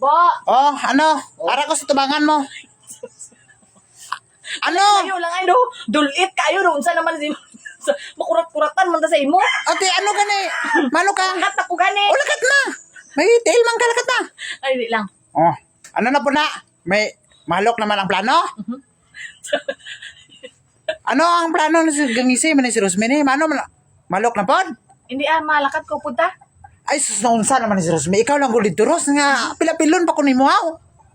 po. Oh, ano? Ara ko sa tubangan mo. Ano? Kayo lang ay no. Dulit kayo ron sa naman si makurat-kuratan man ta sa imo. Ate, ano gani? Mano ka? Lakat ako gani. O, lakat na. May tail man ka, lakat na. Ay, di lang. Oh, ano na po na? May malok naman ang plano? Ano ang plano ni si Gangisi man ni si Rosmini? Mano man? Malok na po? Hindi malakat ko punta. Ay, susunsa naman ni si Rosmini. Ikaw lang ulit turos nga pila-pilon pa ko ni mo.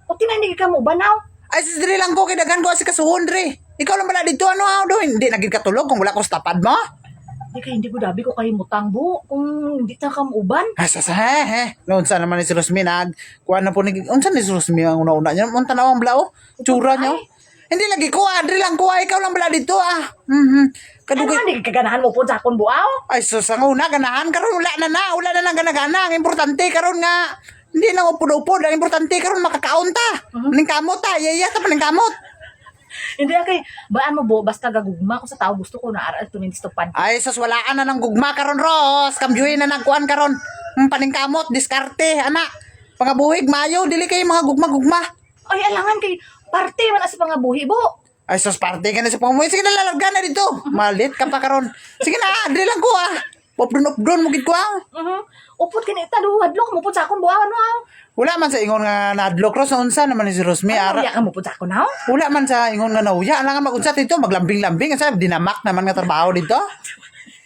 O tinandig ka mo banaw. Ay, sidri lang ko, kidagan ko si kasuhon, Dre. Ikaw lang pala dito, ano, do? Hindi naging katulog kung wala ko sa tapad mo. Hindi ko dabi ko kayo mutang bu. Kung hindi ta ka uban. Ay, he. Noon sa naman ni si Rosmi, kuha na po ni... Unsan ni si Rosmi ang una-una niya? Unta na ang blao? Tsura niya. Hindi lagi ko, Dre lang ko, ikaw lang pala dito, Kadugay. Ano, hindi kaganahan mo po sa akong buaw? Ay, sus, ang una, ganahan, karon wala na nang gana-gana. Ang importante, karon nga, hindi na upod-upod. Ang importante, karon makakaon ta. Ning kamot ta, yaya ta pa ning kamot. Hindi kay baan mo bo basta gagugma ko sa tao gusto ko na aral tunin stopad. Ay, sus, walaan na ng gugma karon, Ros. Kambyuhin na nagkuhan karon. Paningkamot, diskarte, anak. Pangabuhig, mayo, dili kay mga gugma-gugma. Ay alangan kay parte man sa pangabuhi bo. Ay, sus, parte ka na sa pangabuhig. Sige na, lalarga na dito. Malit ka pa karon. Sige na, dili lang ko, Updon, mugid ko, Upot kini taduhad lo mo pud sa akong buaw no. Wala man sa ingon nga nadlok, Ros. Unsa naman ni si Rosmi, Ano ara. ya ka mo pud sa akong no? Wala man sa ingon nga nauya. Alang nga mag-unsat dito, maglambing-lambing. Sa dinamak naman nga trabaho dito.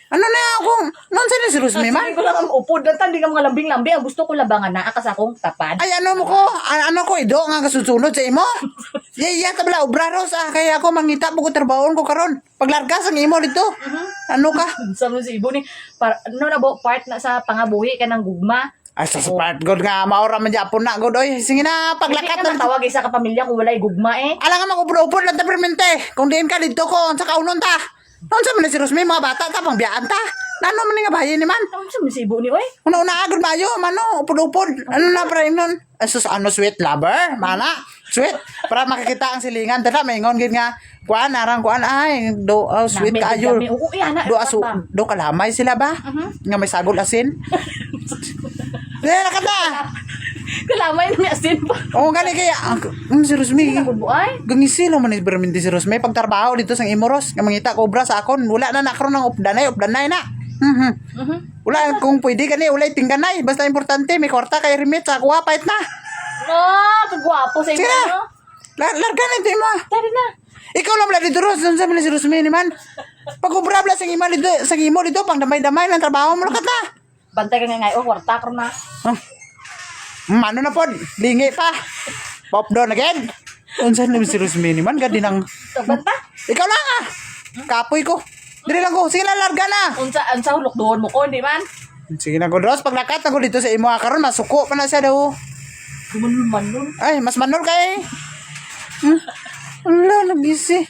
Ano na ako? Noon sa ni si Rosmi, man? Sabi ko lang ang upod na tan di ka mga lambing-lambing ang gusto ko labangan na akas akong tapad. Ay, ano mo ko? Ano ko, ido nga kasusunod sa imo? Yaya, tabla, obra, Ros. Kaya ako mangita po ko trabahoon ko karon. Paglargas ang imo dito. Ano ka? Sa mo si ibo ni para no na bo part na sa pangabuhi ka ng gugma. Ay, sa part god nga, maura man Japon na, god. Oy, sige na, paglakat Hindi na. ka tawag isa ka pamilya kung walay gugma eh. Alang nga mag-upod lang ta permente. Kung diin ka dito ko, sa kaunon ta. Noon sa man si Rosmi, mga bata ta, pang biyaan ta. Nano man nga bahay ni man. Ano sa mo si ibo ni oy? Una-una agad mayo, mano, upod-upod. Ano na para nun? Asus, ano, sweet lover? Mana? Sweet. Para makikita ang silingan. Tada, may ingon, gin nga. Kuan, arang kuan, ay, sweet Nami, kayo. dami. Oo, yan, Do kalamay sila ba? Nga may sagol asin? Nakata! Kalamay na may asin pa. Oo, gani kaya. Si Rosmi. Ang buo ay. Gangisi lang man ni Berminti si Rosmi. Pagtrabaho dito sa Imoros. Nga mangita kobra sa akon. Wala na nakaroon ng updanay na. Wala kung pwede ka ni ulay tingganay basta importante may kwarta kay remit sa kuha pait na. Kagwapo sa Sige inyo. na. Larga na ito mo. Tari na. Ikaw lang pala dito Ros. Doon sa mga si Rosmini man. Pag ubra pala sa imo dito pang damay-damay ng trabaho mo lakat na. Bantay ka nga ngayon. Kwarta ko na. Ano na pod? Lingi pa. Pop down again. Doon sa mga si Rosmini man. Gadi ng... Banta? Ikaw lang Kapoy ko. Dili lang ko. Sige na larga na. Unsa hulok doon mo ko. Hindi man. Sige na ko Ros. Paglakat ako dito sa imo karon masuko pa na siya daw. Gumanuman nun. Ay, mas manol kay. Wala, nabisi.